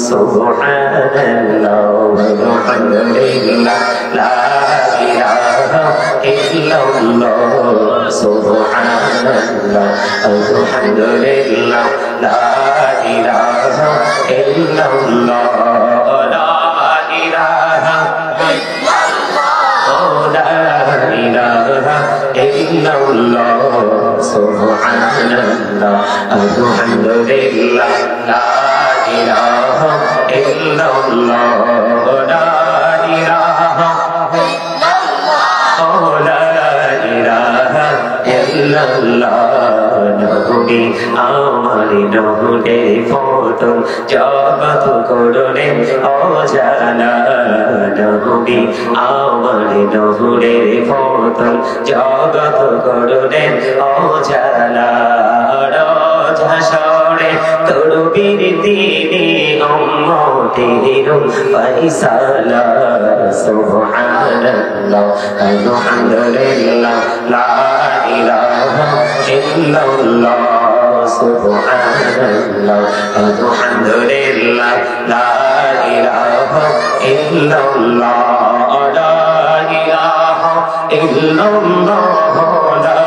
সুবহানাল্লাহ আলহামদুলিল্লাহ লা ইলাহা ইল্লাল্লাহ সুবহানাল্লাহ আলহামদুলিল্লাহ লা ইলাহা ইল্লাল্লাহ লা ইলাহা illallah subhanallah alhamdulillah la ilaha illallah la ilaha illallah নবী আমার নহরে ফটল জগৎ করলে অজানা নবী আমার নহরে ফটল জগৎ করলে অজানা রাজহাসরে তরবীর দিনে উম্মতের ফাইসালা সুবহানাল্লাহ আলহামদুলিল্লাহ লা ইলাহা illallah subhanallah alhamdulillah la ilaha illallah la ilaha illallah la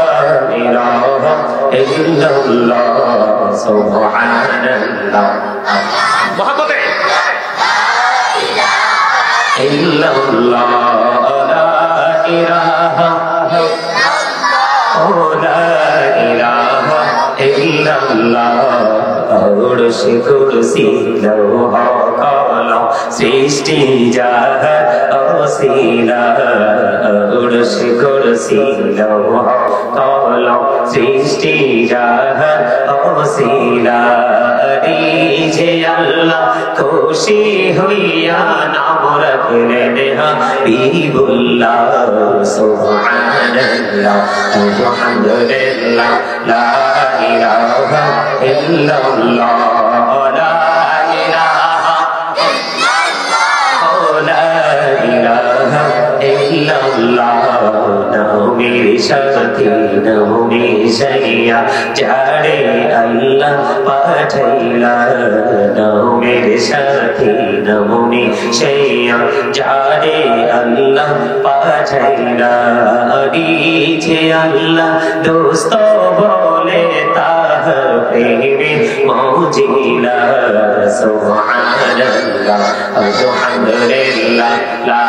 ilaha illallah subhanallah mohabbat illallah la ilaha কুরসি কুরসি লৌহ কলম সৃষ্টি জাহান অসীলা কুরসি কুরসি লৌহ কলম সৃষ্টি জাহান অসীলা যে আল্লাহ খুশি হইয়া নাম রাখলেন হাবিবুল্লাহ সুবহানাল্লাহ আলহামদুলিল্লাহ লা ইলাহা illallah la ilaha illallah নামের সাথে নামে সাইয়া যারে আল্লাহ পাঠাইলা নামের সাথে নামে সাইয়া যারে আল্লাহ পাঠাইলা দিছে আল্লাহ দোস্ত বলে তাহার প্রেমে মৌজিলা সুবহানাল্লাহ আলহামদুলিল্লাহ লা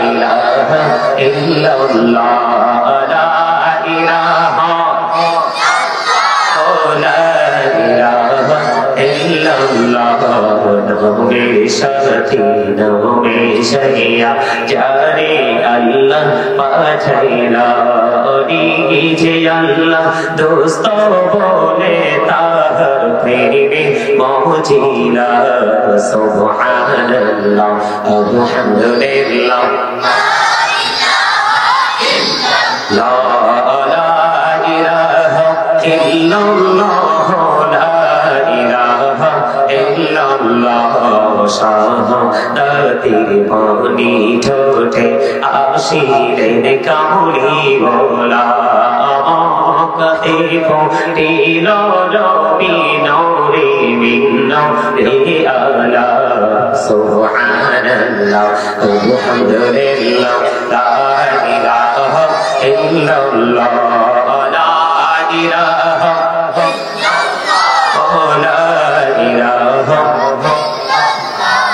ইলাহা illallah la ilaha illallah নামের সাথে নামে সাইয়া যারে আল্লাহ পাঠাইলা যে আল্লাহ দোস্ত বলে তাহার প্রেমে মৌজিলা সুবহানাল্লাহ আলহামদুলিল্লাহ লা ইলাহা illallah la ilaha illallah শাহাদাতের বাণী ঠোঁটে আসিলেন কামড়ি মোলা আমাকে ফুটিল রবি নূরে মিন রে আলা সুবহানাল্লাহ আলহামদুলিল্লাহ লা ইলাহা illallah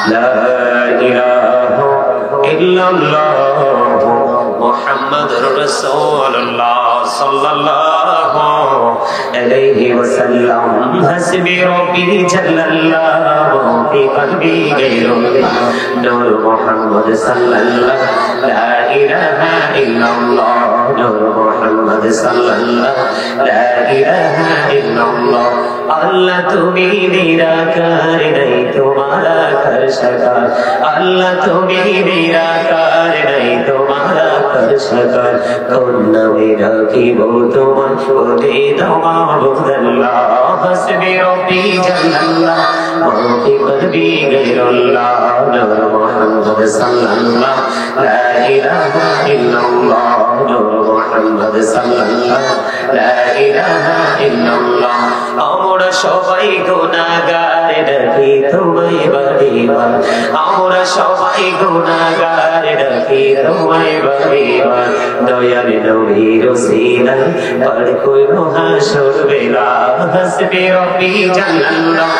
la ilaha illallah muhammadur rasulullah sallallahu alayhi wa sallam hasbi rabbi jallallahu fi qalbi ghayrullah nur muhammad sallallahu la ilaha illallah nur muhammad sallallahu la ilaha illallah Allah তুমি নিরাকার নাই তোমার আকার সাকার আল্লাহ তুমি নিরাকার নাই তোমার আকার সাকার কোন নামে রাখিব তোমার বলে দাও মাবুদাল্লাহ হাসবি রব্বি জাল্লাল্লাহ মা ফি কলবি গায়রুল্লাহ নূর মুহাম্মদ সাল্লাল্লাহু লা ইলাহা ইল্লাল্লাহ নূর মুহাম্মদ সাল্লাল্লাহ লা ইলাহা ইল্লাল্লাহ আমরা সবাই গুনাহগার ডাকি তোমায় বারবার আমরা সবাই গুনাহগার ডাকি তোমায় বারবার দয়ার নবীর ওসিলা পার করো হাসর বেলা হাসবি রব্বি জাল্লাল্লাহ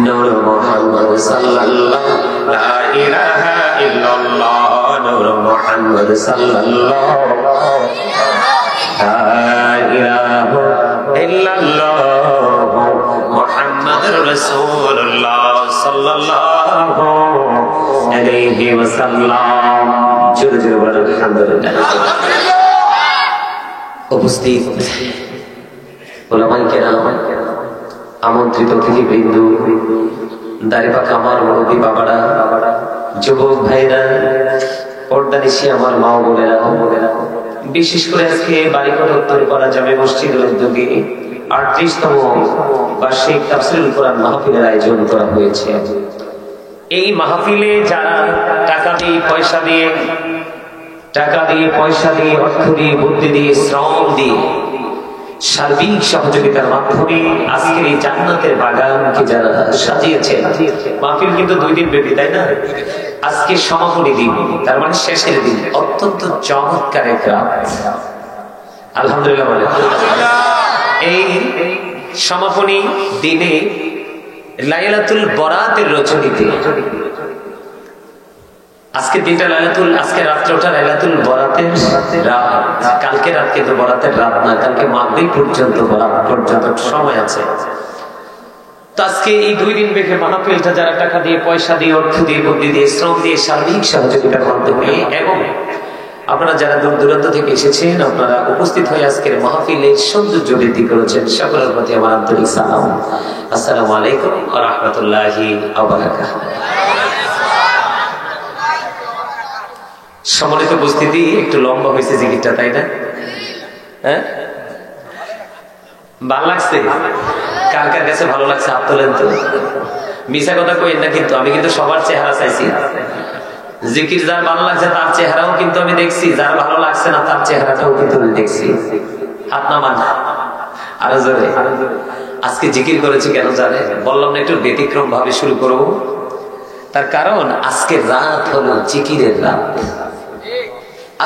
নূর মুহাম্মদ সাল্লাল্লাহ লা ইলাহা ইল্লাল্লাহ নূর মুহাম্মদ সাল্লাল্লাহ লা ইলাহা ইল্লাল্লাহ মুহাম্মাদুর রাসূলুল্লাহ সাল্লাল্লাহু আলাইহি ওয়াসাল্লাম জোরে জোরে বলেন আলহামদুলিল্লাহ। উপস্থিত উলামায়ে কেরাম, আমন্ত্রিত অতিথিবৃন্দ, দাড়িপাকা আমার মুরব্বী বাবারা, যুবক ভাইরা, পর্দানিশী আমার মা বোনেরা, বিশেষ করে আজকে বাড়িঘর উত্তরপাড়া জামে মসজিদের উদ্যোগে ৩৮তম বার্ষিক তাফসীরুল কোরআন মাহফিলের আয়োজন করা হয়েছে। এই মাহফিলে যারা টাকা দিয়ে পয়সা দিয়ে অর্থ দিয়ে বুদ্ধি দিয়ে শ্রম দিয়ে সার্বিক সহযোগিতার মাধ্যমে আজকের এই জান্নাতের বাগানকে যারা সাজিয়েছে, মাহফিল কিন্তু 2 দিন ব্যাপী, তাই না? আজকে সমাপনী দিন, তার মানে শেষের দিন, অত্যন্ত চমৎকার এক রাত। আলহামদুলিল্লাহ বলে। এই সমাপনী দিনে লাইলাতুল বরাতের রজনীতে, আজকের দিনটা আজকে রাত্রটা লাইলাতুল বরাতের রাত। কালকে রাত কিন্তু বরাতের রাত না, কালকে মাগরিব পর্যন্ত বরাত পর্যন্ত সময় আছে। তো আজকে এই 2 দিন ব্যাপী মাহফিলটা যারা টাকা দিয়ে পয়সা দিয়ে অর্থ দিয়ে বুদ্ধি দিয়ে শ্রম দিয়ে সার্বিক সহযোগিতার মাধ্যমে এবং আপনারা যারা দূর দূরান্ত থেকে এসেছেন, আপনারা উপস্থিত হয়ে আজকের মাহফিলের সৌন্দর্য বৃদ্ধি করেছেন, সকলের প্রতি আমার আন্তরিক সালাম। আসসালামু আলাইকুম ওয়া রাহমাতুল্লাহি ওয়া বারাকাতুহু। সম্মানিত উপস্থিতি, একটু লম্বা হয়েছে জিকিরটা, তাই না? হ্যাঁ, ভালো লাগছে? কার কার কাছে ভালো লাগছে হাত তোলেন তো। মিছা কথা কইেন না কিন্তু, আমি কিন্তু সবার চেহারা চাইছি। জিকির যার ভালো লাগছে তার চেহারাও কিন্তু আমি দেখছি, যার ভালো লাগছে না তার চেহারাটাও কিন্তু আমি দেখছি। হাত নামান আরো জোরে। আজকে জিকির করেছি কেন জানেন? বললাম না একটু ব্যতিক্রম ভাবে শুরু করবো, তার কারণ আজকের রাত হলো জিকিরের রাত,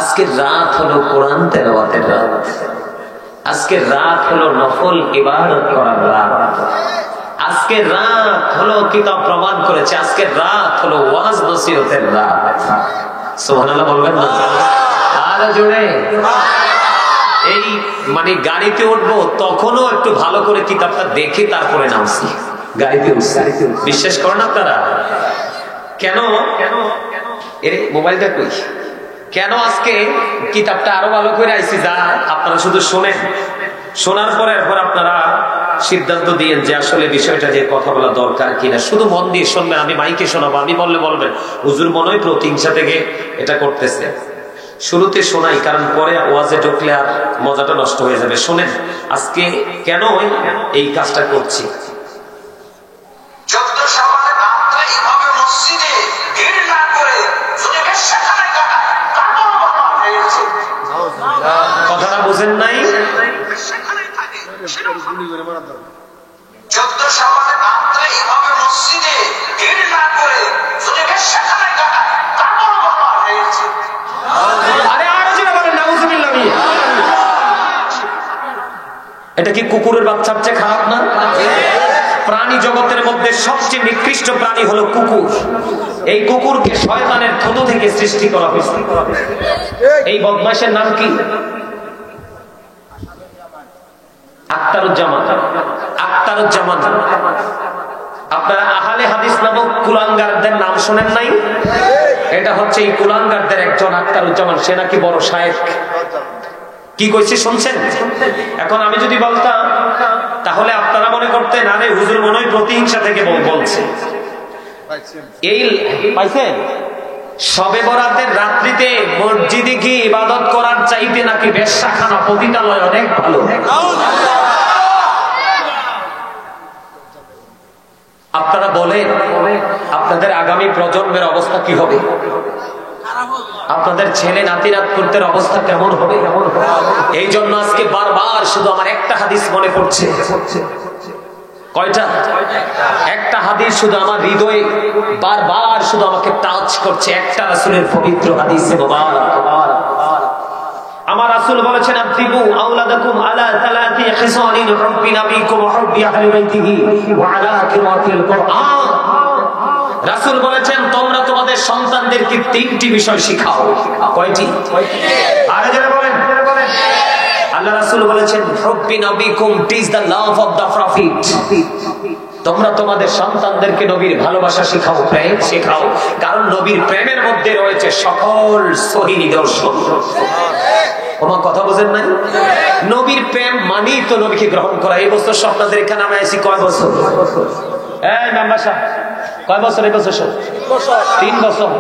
আজকের রাত হলো কোরআন তেলাওয়াতের রাত, আজকের রাত হলো নফল ইবাদত করার রাত, আজকের রাত হলো কিতাব প্রমাণ করেছে, আজকের রাত হলো ওয়াজ নসিহতের রাত। সুবহানাল্লাহ বলবেন না? আরো জোরে। এই মানে গাড়িতে উঠবো তখনও একটু ভালো করে কিতাবটা দেখে তারপরে নামছি, গাড়িতে উঠছি। বিশ্বাস করেন আপনারা? কেন এর মোবাইলটা কই, কেন আজকে কিতাবটা আরো ভালো করে আইছি, যা আপনারা শুধু শোনেন, শোনার পরে এরপর আপনারা সিদ্ধান্ত দিয়েন যে আসলে বিষয়টা যে কথা বলা দরকার কিনা। শুধু মন দিয়ে শুনবেন, আমি মাইকে শোনাবো, আমি বললে বলবেন হুজুর মনে হয় প্রতিহিংসা থেকে এটা করতেছে। শুরুতে শোনাই, কারণ পরে ওয়াজে ঢুকলে আর মজাটা নষ্ট হয়ে যাবে। শোনেন আজকে কেন এই কাজটা করছি। কথাটা বুঝেন নাই? এটা কি কুকুরের বাচ্চার চেয়ে খারাপ না? প্রাণী জগতের মধ্যে সবচেয়ে নিকৃষ্ট প্রাণী হলো কুকুর। এই কুকুরকে শয়তানের থুতু থেকে সৃষ্টি করা হয়েছে। এই বদমাইশের নাম কি? আখতারুজ্জামান। আখতারুজ্জামান। আপনারা আহলে হাদিস নামক কুলাঙ্গারদের নাম শোনেন নাই? এটা হচ্ছে এই কুলাঙ্গারদের একজন আখতারুজ্জামান। সে নাকি বড় শায়েখ। কি কইছে শুনছেন? এখন আমি যদি বলতাম তাহলে আপনারা মনে করতেন আরে হুজুর মনে হয় প্রতিহিংসা থেকে বলছে। এই পাইছেন শবে বরাতের রাত্রিতে মসজিদে গিয়ে ইবাদত করার চাইতে নাকি বেশ্যাখানা পতিতালয় অনেক ভালো। আপনারা বলেন আপনাদের আগামী প্রজন্মের অবস্থা কি হবে? আপনাদের ছেলে নাতি নাতপুতের অবস্থা কেমন হবে? এই জন্য আজকে বারবার শুধু আমার একটা হাদিস মনে পড়ছে। কয়টা? একটা হাদিস শুধু আমার হৃদয়ে বারবার শুধু আমাকে টাচ করছে, একটা রাসূলের পবিত্র হাদিস মুবারক। আমার রাসূল বলেছেন, আবতিবু আওলাদাকুম আলা সালাতি খিসালিন হুব্বি নাবিকুম ওয়া হুব্বি আহলি বাইতিহি ওয়া আলা কিরাতিল কুরআন। রাসূল বলেছেন, তোমরা তোমাদের সন্তানদেরকে তিনটি বিষয় শিখাও। কয়টি? আরে যারা বলেন, আল্লাহ রাসূল বলেছেন, হুব্বি নাবিকুম it's the love of the prophet. তোমরা তোমাদের সন্তানদেরকে নবীর ভালোবাসা শেখাও, প্রেম শেখাও, কারণ নবীর প্রেমের মধ্যে রয়েছে সকল সহি নিদর্শন। আমার কথা বুঝেন নাই? নবীর প্রেম মানেই তো নবীকে গ্রহণ করা। এই বছর আপনাদের এখানে আমি আইছি কয় বছর? এই মেম্বার সাহেব, কয় বছর? এই বছর 3 বছর।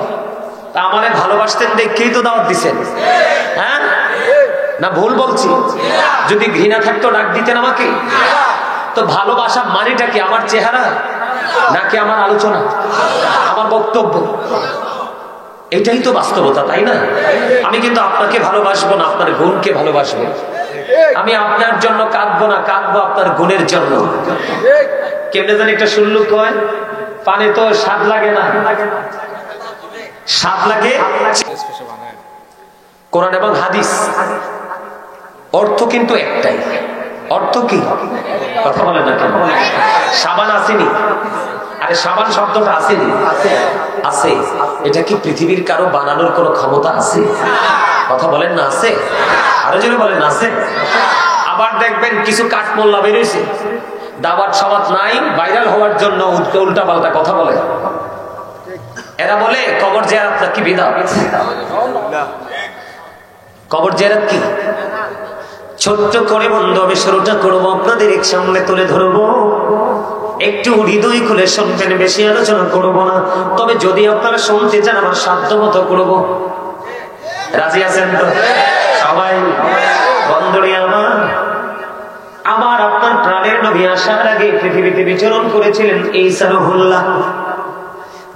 তা আমারে ভালোবাসতেন দেখেই তো দাওয়াত দিছেন, হ্যাঁ না ভুল বলছি? যদি ঘৃণা থাকতো ডাক দিতেন আমাকে? তো ভালোবাসা মানেটা কি? আমার চেহারা নাকি আমার আলোচনা, আমার বক্তব্য? এটাই তো বাস্তবতা, তাই না? আমি কিন্তু আপনাকে ভালোবাসবো না, আপনার গুণকে ভালোবাসবো। আমি আপনার জন্য কাঁদবো না, কাঁদবো আপনার গুণের জন্য। কেমনে জানি একটা শুনলু কয়, পানে তো স্বাদ লাগে না, স্বাদ লাগে। কোরআন এবং হাদিস অর্থ কিন্তু একটাই। অর্থ কি? কথা বলেন না কেন? সাবান আসেনি? আরে সাবান শব্দটা আসেনি? আছে। এটা কি পৃথিবীর কারো বানানোর কোনো ক্ষমতা আছে? কথা বলেন না আছে? আরো জোরে বলেন আছে? আবার দেখবেন কিছু কাঠমোল্লা বেরিয়েছে, দাওয়াত সমাজ নাই, ভাইরাল হওয়ার জন্য উল্টা পাল্টা কথা বলে। এরা বলে কবর জিয়ারত নাকি বিদআত। কবর জিয়ারত কি? ছোট্ট করে বন্ধু আমি শুরুটা করবো, আপনাদের এক সামনে তুলে ধরবো, একটু হৃদয় খুলে শুনবেন, বেশি আলোচনা করবো না। তবে যদি আপনারা শুনতে চান আমার সাধ্য মতো করবো। রাজি আছেন তো সবাই? বন্ধুরে আমার আপনার প্রাণের নবী আসার আগে পৃথিবীতে বিচরণ করেছিলেন ঈসা রূহুল্লাহ,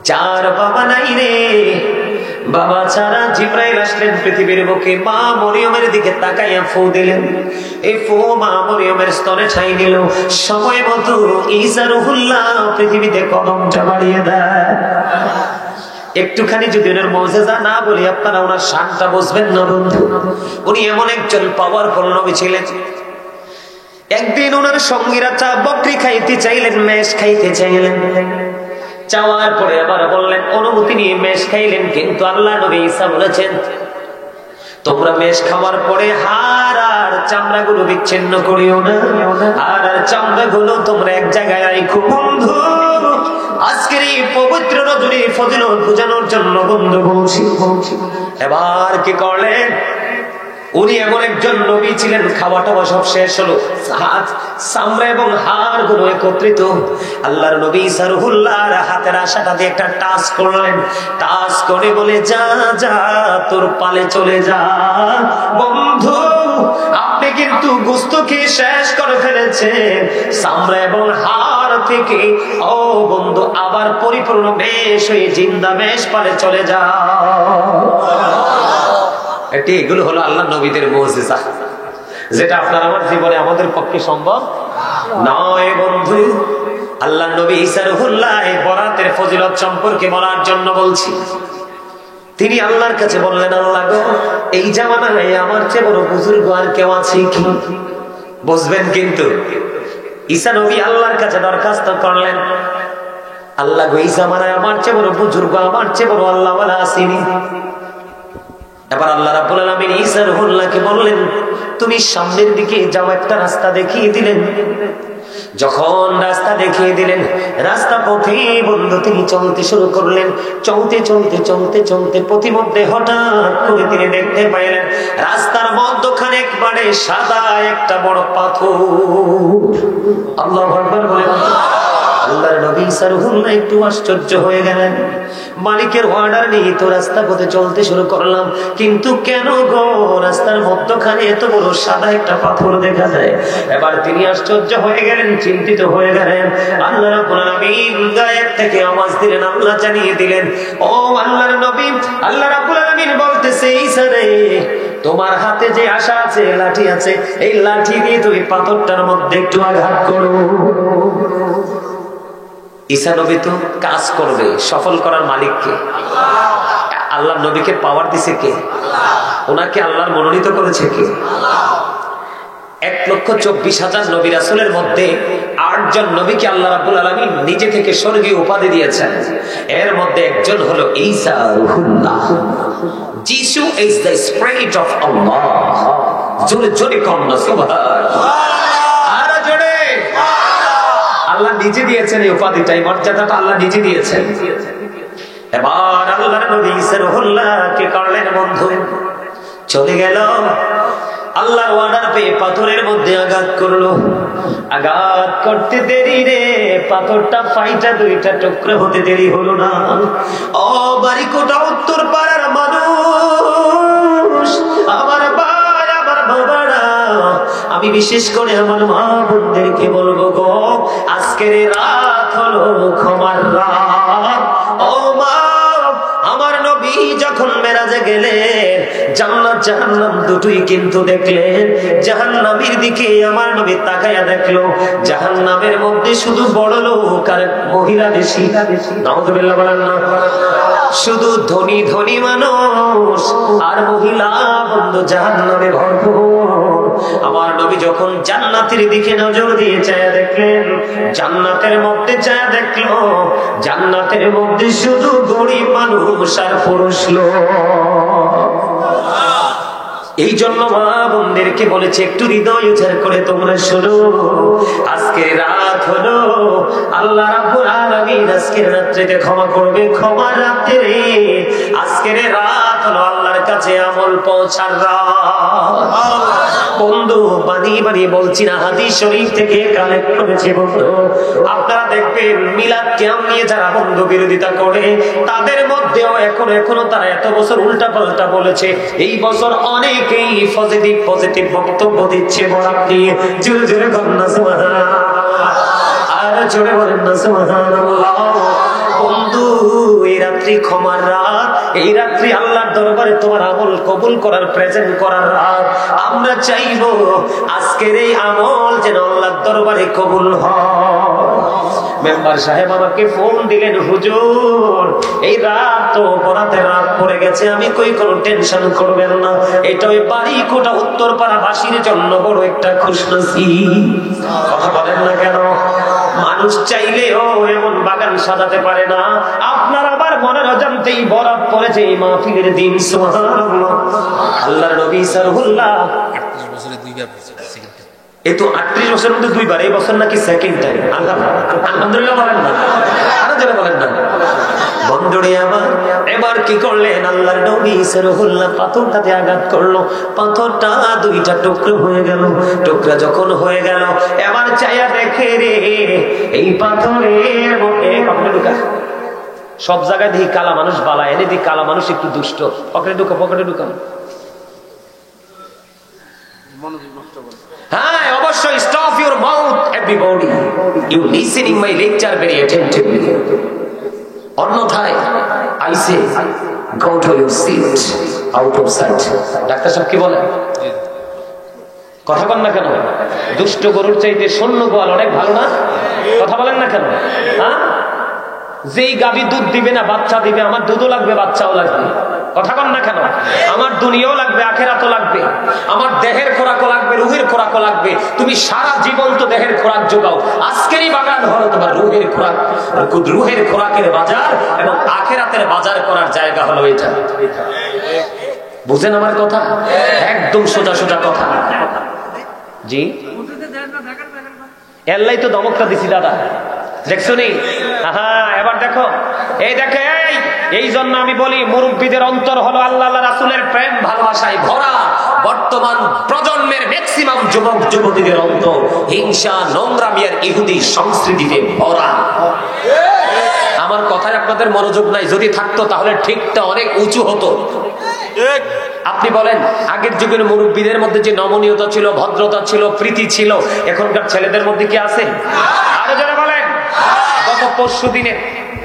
যার বাবা নাই রে। বাবা ছাড়া জিবরাইল আসলেন পৃথিবীর বুকে, মা মরিয়মের দিকে তাকাইয়া ফু দিলেন। এই ফু মা মরিয়মের স্তনে ঠাঁই নিল। সময় মতো ঈসা রূহুল্লাহ পৃথিবীতে কদমটা বাড়িয়ে দেয়। একটুখানি যদি ওনার মুজিজা না বলি আপনারা ওনার শানটা বুঝবেন না বন্ধু। উনি এমন একজন পাওয়ারফুল নবী ছিলেন। একদিন ওনার সঙ্গীরা বকরি খাইতে চাইলেন, মেষ খাইতে চাইলেন। চাওয়ার পরে আবার বললেন, অনুমতি নিয়ে মেষ খাইলেন। কিন্তু আল্লাহ নবী ঈসা বলেছেন, তোমরা মেষ খাওয়ার পরে হাড় আর চামড়াগুলো বিচ্ছিন্ন করিও না, হাড় আর চামড়াগুলো তোমরা এক জায়গায় রাখো। বন্ধু, আজকের এই পবিত্র রজনীর ফজিলত বোঝানোর জন্য বন্ধু বলছি। এবার কি করলেন? উনি এমন একজন নবী ছিলেন, খাওয়া টাওয়া সব শেষ হলো, চামড়া এবং হাড় গুলো একত্রিত। আল্লাহর নবী ঈসা রূহুল্লাহর হাতের আশাটা দিয়ে একটা টাচ করলেন। টাচ করে বলে, যা যা তোর পালে চলে যা। বন্ধু, আপনি কিন্তু গোশত খেয়ে শেষ করে ফেলেছেন, চামড়া এবং হাড় থেকে ও বন্ধু আবার পরিপূর্ণ বেশ হয়ে জিন্দা বেশ পালে চলে যা। এগুলো হলো আল্লাহ নবীদের মুজিজা, যেটা আপনার আমার জীবনে আমাদের পক্ষে সম্ভব নয় বন্ধু। আল্লাহ নবী ঈসা রূহুল্লাহ বরাতের ফজিলত সম্পর্কে বলার জন্য বলছি। তিনি আল্লাহর কাছে বললেন, আল্লাহ গো, এই জামানায় আমার চেয়ে বড় বুজুর্গ আর কেউ আছে কি? বুঝবেন কিন্তু ঈসা নবী আল্লাহর কাছে দরখাস্ত করলেন, আল্লাহ গো, এই জামানায় আমার চেয়ে বড় বুজুর্গ, আমার চেয়ে বড় আল্লাহওয়ালা আসেনি। এবার আল্লাহ রাব্বুল আলামিন ঈসা রূহুল্লাহকে বললেন, তুমি সামনের দিকে যাও। একটা রাস্তা দেখিয়ে দিলেন। যখন রাস্তা দেখিয়ে দিলেন, রাস্তা পথে বন্ধু তিনি চলতে শুরু করলেন। চলতে চলতে চলতে চলতে প্রতিমধ্যে হঠাৎ করে তিনি দেখতে পাইলেন রাস্তার মধ্যখানে একবারে সাদা একটা বড় পাথর। আল্লাহু আকবার বলেন। আল্লাহর নবী সারহুল্লাহ একটু আশ্চর্য হয়ে গেলেন। মালিকের অর্ডার নিয়ে তো রাস্তা পথে চলতে শুরু করলাম, কিন্তু কেন গো রাস্তার মধ্যখানে এত বড় সাদা একটা পাথর দেখা যায়? এবার তিনি আশ্চর্য হয়ে গেলেন, চিন্তিত হয়ে গেলেন। আল্লাহ রাব্বুল আলামিন গায়েব থেকে আওয়াজ দিলেন, আল্লাহ জানিয়ে দিলেন, ও আল্লাহর নবী, আল্লাহ রাব্বুল আলামিন বলতেছে, ঈসা রে, তোমার হাতে যে আশা আছে, লাঠি আছে, এই লাঠি দিয়ে তুমি পাথরটার মধ্যে একটু আঘাত করো। ঈসা নবী তো কাজ করবে, সফল করার মালিক কে? আল্লাহ নবীকে পাওয়ার দিছে কে? ওনাকে আল্লাহর মনোনীত করেছে কে? 1,24,000 নবী রাসূলের মধ্যে 8 জন নবীকে আল্লাহ রাব্বুল আলামিন নিজে থেকে স্বর্গীয় উপাধি দিয়েছেন। এর মধ্যে একজন হলো ঈসা রূহুল্লাহ। যিশু ইজ দ্য স্পিরিট অফ আল্লাহ। জোরে জোরে কন্না সুবহানাল্লাহ। আর জোরে আল্লাহ নিজে দিয়েছেন এই উপাধিটা, এই মর্যাদাটা আল্লাহ নিজে দিয়েছেন। এবার আল্লাহর নবী ঈসা রূহুল্লাহ কে করলেন বন্ধু, চলে গেল। আল্লাহর অর্ডার পেয়ে পাথরের মধ্যে আঘাত করলো। আঘাত করতে দেরি রে, পাথরটা ফাইটা দুইটা টুকরো হতে দেরি হলো না। ও বাড়িকোটা উত্তর পাড়ার মানুষ, আমার ভাই, আমার বাবারা, আমি বিশেষ করে আমার মা বোনদেরকে বলবো গো, আজকের রাত হলো ক্ষমার রাত। ও মা, আমার নবী যখন মেরাজে গেলেন, জান্নাত জাহান্নাম দুটোই কিন্তু দেখলেন। জাহান্নামের দিকে আমার নবী তাকায়া দেখলো, জাহান্নামের মধ্যে শুধু বড় লোক আর মহিলা বেশি। নাউযুবিল্লাহ বলেন না। শুধু ধনী ধনী মানুষ আর মহিলা বন্ধু জাহান্নামে ভরপুর। আমার নবী যখন জান্নাতের দিকে নজর দিয়ে চায়া দেখলেন, জান্নাতের মধ্যে চায়া দেখলো, জান্নাতের মধ্যে শুধু গরিব মানুষ আর পুরুষ লোক। এই জন্য মা বোনদেরকে বলেছে, একটু হৃদয় উজাড় করে তোমরা শোনো, আজকের রাত হলো আল্লাহ রাব্বুল আলামিন আজকের রাত্রিতে ক্ষমা করবে, ক্ষমার রাতে। আজকের রাত হলো আল্লাহর কাছে আমল পৌঁছার রাত। বন্ধু বানিয়ে বানিয়ে বলছি না, হাদিস শরীফ থেকে কালেক্ট করেছে বন্ধু। আপনারা দেখবেন মিলাদ কিয়াম নিয়ে যারা বন্ধু বিরোধিতা করে, তাদের মধ্যেও এখনো তারা এত বছর উল্টা পাল্টা বলেছে। এই বছর অনেকেই পজিটিভ বক্তব্য দিচ্ছে বরাত নিয়ে। জোরে জোরে বলেন না সুবহানাল্লাহ, আর জোরে বলেন না সুবহানাল্লাহ। বন্ধু, এই রাত্রি ক্ষমার রাত, এই রাত্রি আল্লাহর দরবারে তোমার আমল কবুল করার, প্রেজেন্ট করার রাত। আমরা চাইবো আজকের এই আমল যেন আল্লাহর দরবারে কবুল হয়। মেম্বার সাহেব আমাকে ফোন দিলেন, হুজুর এই রাত তো বরাতের রাত পড়ে গেছে। আমি কই কোনো টেনশন করবেন না, এটা ওই বাড়িকোটা উত্তরপাড়া বাসীর জন্য বড় একটা খুশনসিব। কথা বলেন না কেন? মানুষ চাইলেও এমন বাগান সাজাতে পারে না। আপনার আবার মনের অজান্তেই বরাত পড়েছে এই মাহফিলের দিন। সুবহানাল্লাহ। আল্লাহর নবী সারহুল্লাহ 38 বছরে দুইবার এই তো 38 বছরের মধ্যে দুইবার, এই বছর নাকি সেকেন্ড টাইম। আলহামদুলিল্লাহ বলেন না, আরো জোরে বলেন না। বন্ধুরে আমার, এবার কি করলেন আল্লাহর নবী সারহুল্লাহ? পাথরটাতে আঘাত করলো, পাথরটা দুইটা টুকরো হয়ে গেল। টুকরা যখন হয়ে গেল, এবার চাইয়া দেখে রে, এই পাথরের মধ্যে পকেটে ঢুকা। সব জায়গায় দেখি কালা মানুষ বালা, এনে দেখি কালা মানুষ একটু দুষ্ট। পকেটে ঢুকা, পকেটে ঢুকা। হ্যাঁ, অবশ্যই stop your mouth everybody, you listening my lecture very attentively. অন্যথায় I say go to your seat, out of sight. ডাক্তার সাহেব কি বলেন? কথা বলেন না কেন? দুষ্ট গরুর চাইতে শূন্য গোয়াল অনেক ভালো না? কথা বলেন না কেন? হ্যাঁ, যেই গাভী দুধ দিবে না বাচ্চা দিবে, আমার দুধও লাগবে বাচ্চাও লাগবে। কথা বলেন না কেন? আমার দুনিয়াও লাগবে, আখেরাতও লাগবে, আমার দেহের খোরাকও লাগবে, রুহের খোরাকও লাগবে। তুমি সারা জীবন তো দেহের খোরাক যোগাও, আজকেরই বাগান হলো তোমার রুহের খোরাক। রুহের খোরাকের বাজার এবং আখেরাতের বাজার করার জায়গা হলো এটা। বুঝেন আমার কথা? একদম সোজা সোজা কথা। জি, এল্লাই তো দমকটা দিছি দাদা, দেখছো নি? হ্যাঁ, এবার দেখো, এই দেখো, এই জন্য আমি বলি মুরব্বীদের অন্তর হলো আল্লাহ রাসূলের প্রেম ভালোবাসায় ভরা। বর্তমান প্রজন্মের ম্যাক্সিমাম যুবক যুবতীদের অন্তর হিংসা, নোংরামি আর ইহুদি সংস্কৃতিতে ভরা। আমার কথায় আপনাদের মনোযোগ নাই, যদি থাকতো তাহলে ঠিকটা অনেক উঁচু হতো। আপনি বলেন, আগের যুগের মুরব্বীদের মধ্যে যে নমনীয়তা ছিল, ভদ্রতা ছিল, প্রীতি ছিল, এখনকার ছেলেদের মধ্যে কি আছে? আরো যারা বলেন। গত পরশু দিনে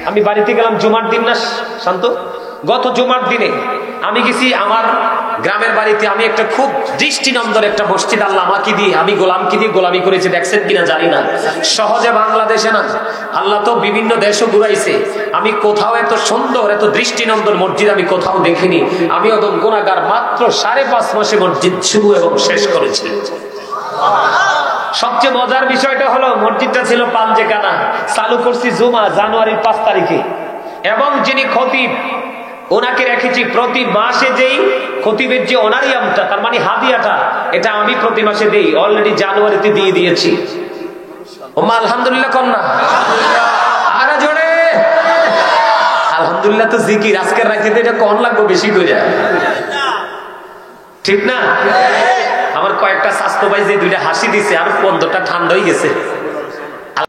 আমি বাড়িতে গেলাম, জুমার দিন না শান্ত, গত জুমার দিনে আমি গেছি আমার গ্রামের বাড়িতে। আমি একটা খুব দৃষ্টিনন্দন একটা মসজিদ আল্লাহ আমাকে দিয়ে, আমি গোলামকে দিয়ে গোলামি করেছি, দেখছেন কিনা জানি না। সহজে বাংলাদেশে না, আল্লাহ তো বিভিন্ন দেশও ঘুরাইছে। আমি কোথাও এত সুন্দর, এত দৃষ্টিনন্দন মসজিদ আমি কোথাও দেখিনি। আমি অদম গুনাহগার, মাত্র 5.5 মাসে মসজিদ শুরু এবং শেষ করেছি। সবচেয়ে মজার বিষয়টা হলো, মসজিদটা ছিল পাঞ্জেকানা, চালু করছি জুমা জানুয়ারির 5 তারিখে, এবং যিনি খতিব ওনাকে রেখেছি প্রতি মাসে। যেই খতিবের যে অনারিয়ামটা, তার মানে হাদিয়াটা, এটা আমি প্রতি মাসে দেই, অলরেডি জানুয়ারিতে দিয়ে দিয়েছি। ওমা আলহামদুলিল্লাহ কন্যা, আরে জোরে আলহামদুলিল্লাহ। তো জিকির আজকের রাতে এটা কোন লাগবে বেশি করে, ঠিক না? আমার কয়েকটা স্বাস্থ্য ভাই যে 2টা হাসি দিছে, আর 15টা ঠান্ডা হয়ে গেছে।